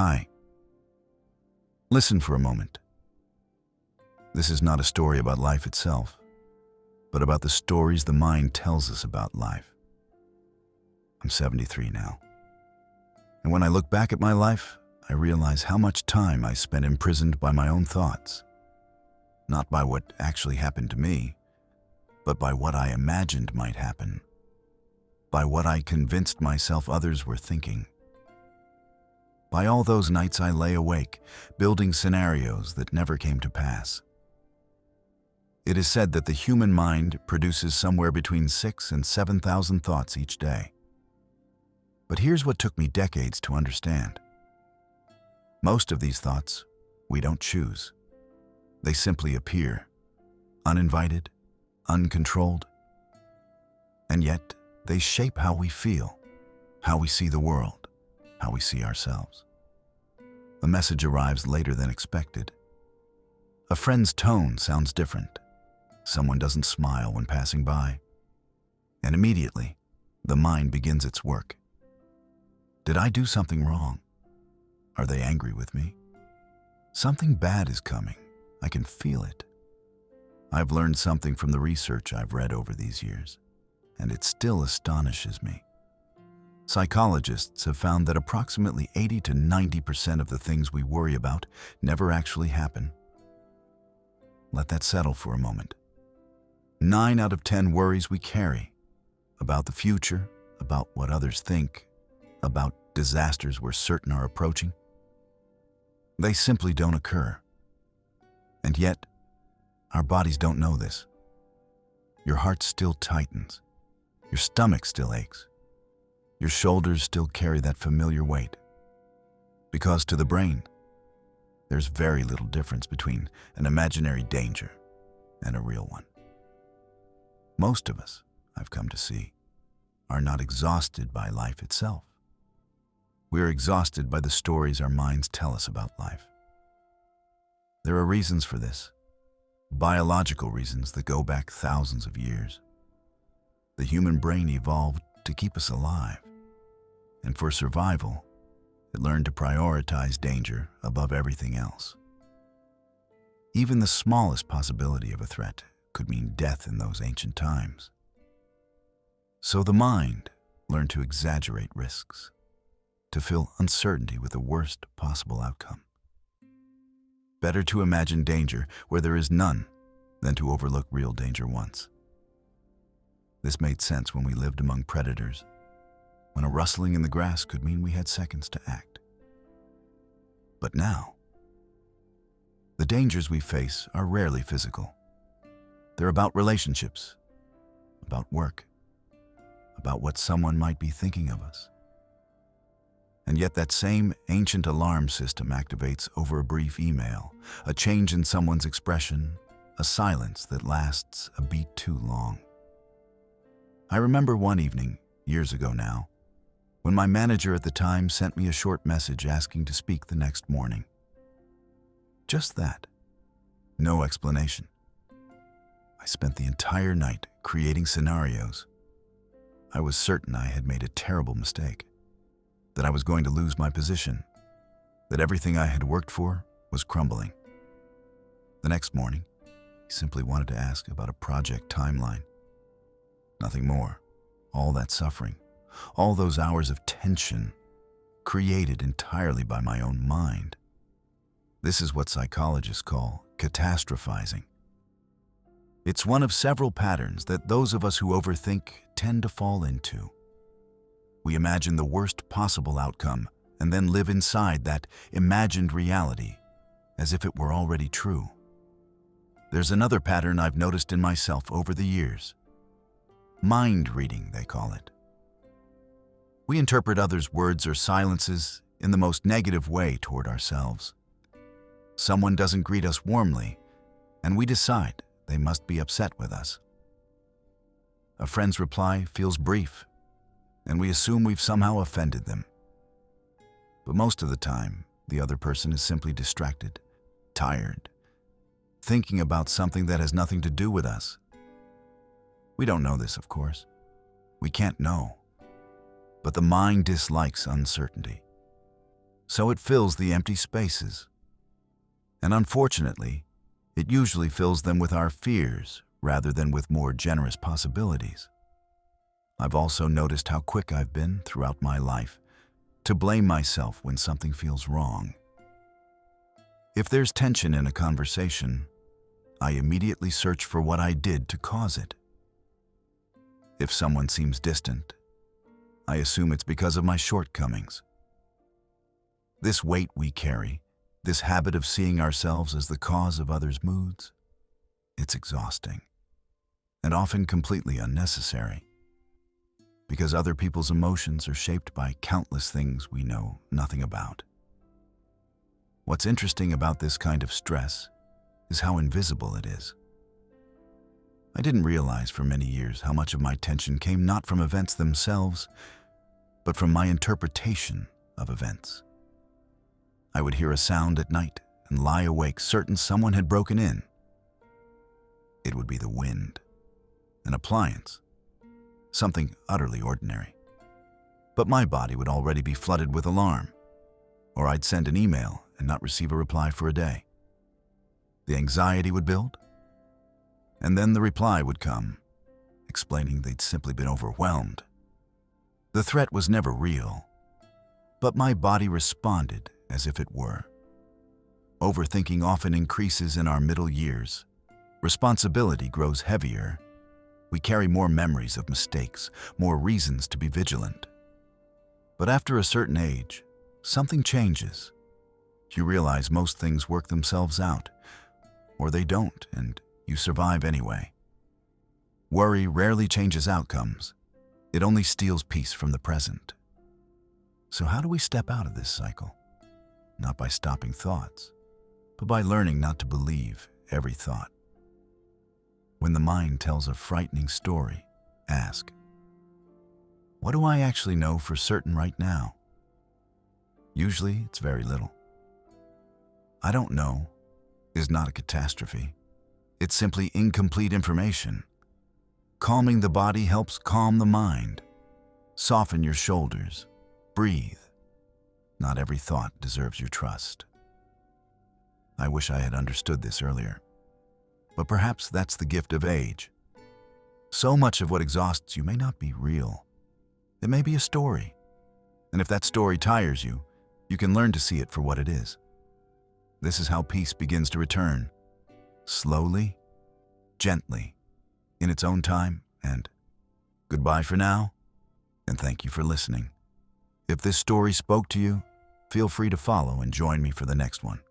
Hi. Listen for a moment. This is not a story about life itself, but about the stories the mind tells us about life. I'm 73 now. And when I look back at my life, I realize how much time I spent imprisoned by my own thoughts. Not by what actually happened to me, but by what I imagined might happen. By what I convinced myself others were thinking. By all those nights I lay awake, building scenarios that never came to pass. It is said that the human mind produces somewhere between 6,000 and 7,000 thoughts each day. But here's what took me decades to understand. Most of these thoughts we don't choose. They simply appear, uninvited, uncontrolled. And yet, they shape how we feel, how we see the world, how we see ourselves. A message arrives later than expected. A friend's tone sounds different. Someone doesn't smile when passing by. And immediately, the mind begins its work. Did I do something wrong? Are they angry with me? Something bad is coming. I can feel it. I've learned something from the research I've read over these years, and it still astonishes me. Psychologists have found that approximately 80 to 90% of the things we worry about never actually happen. Let that settle for a moment. 9 out of 10 worries we carry about the future, about what others think, about disasters we're certain are approaching, they simply don't occur. And yet, our bodies don't know this. Your heart still tightens. Your stomach still aches. Your shoulders still carry that familiar weight. Because to the brain, there's very little difference between an imaginary danger and a real one. Most of us, I've come to see, are not exhausted by life itself. We're exhausted by the stories our minds tell us about life. There are reasons for this, biological reasons that go back thousands of years. The human brain evolved to keep us alive, and for survival, it learned to prioritize danger above everything else. Even the smallest possibility of a threat could mean death in those ancient times. So the mind learned to exaggerate risks, to fill uncertainty with the worst possible outcome. Better to imagine danger where there is none than to overlook real danger once. This made sense when we lived among predators, when a rustling in the grass could mean we had seconds to act. But now, the dangers we face are rarely physical. They're about relationships, about work, about what someone might be thinking of us. And yet that same ancient alarm system activates over a brief email, a change in someone's expression, a silence that lasts a beat too long. I remember one evening, years ago now, when my manager at the time sent me a short message asking to speak the next morning. Just that. No explanation. I spent the entire night creating scenarios. I was certain I had made a terrible mistake, that I was going to lose my position, that everything I had worked for was crumbling. The next morning, he simply wanted to ask about a project timeline. Nothing more. All that suffering, all those hours of tension, created entirely by my own mind. This is what psychologists call catastrophizing. It's one of several patterns that those of us who overthink tend to fall into. We imagine the worst possible outcome and then live inside that imagined reality as if it were already true. There's another pattern I've noticed in myself over the years. Mind reading, they call it. We interpret others' words or silences in the most negative way toward ourselves. Someone doesn't greet us warmly, and we decide they must be upset with us. A friend's reply feels brief, and we assume we've somehow offended them. But most of the time, the other person is simply distracted, tired, thinking about something that has nothing to do with us. We don't know this, of course. We can't know. But the mind dislikes uncertainty. so it fills the empty spaces. And unfortunately, it usually fills them with our fears rather than with more generous possibilities. I've also noticed how quick I've been throughout my life to blame myself when something feels wrong. If there's tension in a conversation, I immediately search for what I did to cause it. If someone seems distant, I assume it's because of my shortcomings. This weight we carry, this habit of seeing ourselves as the cause of others' moods, it's exhausting and often completely unnecessary, because other people's emotions are shaped by countless things we know nothing about. What's interesting about this kind of stress is how invisible it is. I didn't realize for many years how much of my tension came not from events themselves, but from my interpretation of events. I would hear a sound at night and lie awake certain someone had broken in. It would be the wind, an appliance, something utterly ordinary. But my body would already be flooded with alarm, or I'd send an email and not receive a reply for a day. The anxiety would build, and then the reply would come, explaining they'd simply been overwhelmed. The threat was never real, but my body responded as if it were. Overthinking often increases in our middle years. Responsibility grows heavier. We carry more memories of mistakes, more reasons to be vigilant. But after a certain age, something changes. You realize most things work themselves out, or they don't, and you survive anyway. Worry rarely changes outcomes. It only steals peace from the present. So how do we step out of this cycle? Not by stopping thoughts, but by learning not to believe every thought. When the mind tells a frightening story, ask, what do I actually know for certain right now? Usually, it's very little. I don't know is not a catastrophe. It's simply incomplete information. Calming the body helps calm the mind. Soften your shoulders. Breathe. Not every thought deserves your trust. I wish I had understood this earlier. But perhaps that's the gift of age. So much of what exhausts you may not be real. It may be a story. And if that story tires you, you can learn to see it for what it is. This is how peace begins to return. Slowly, gently, in its own time, and goodbye for now, and thank you for listening. If this story spoke to you, feel free to follow and join me for the next one.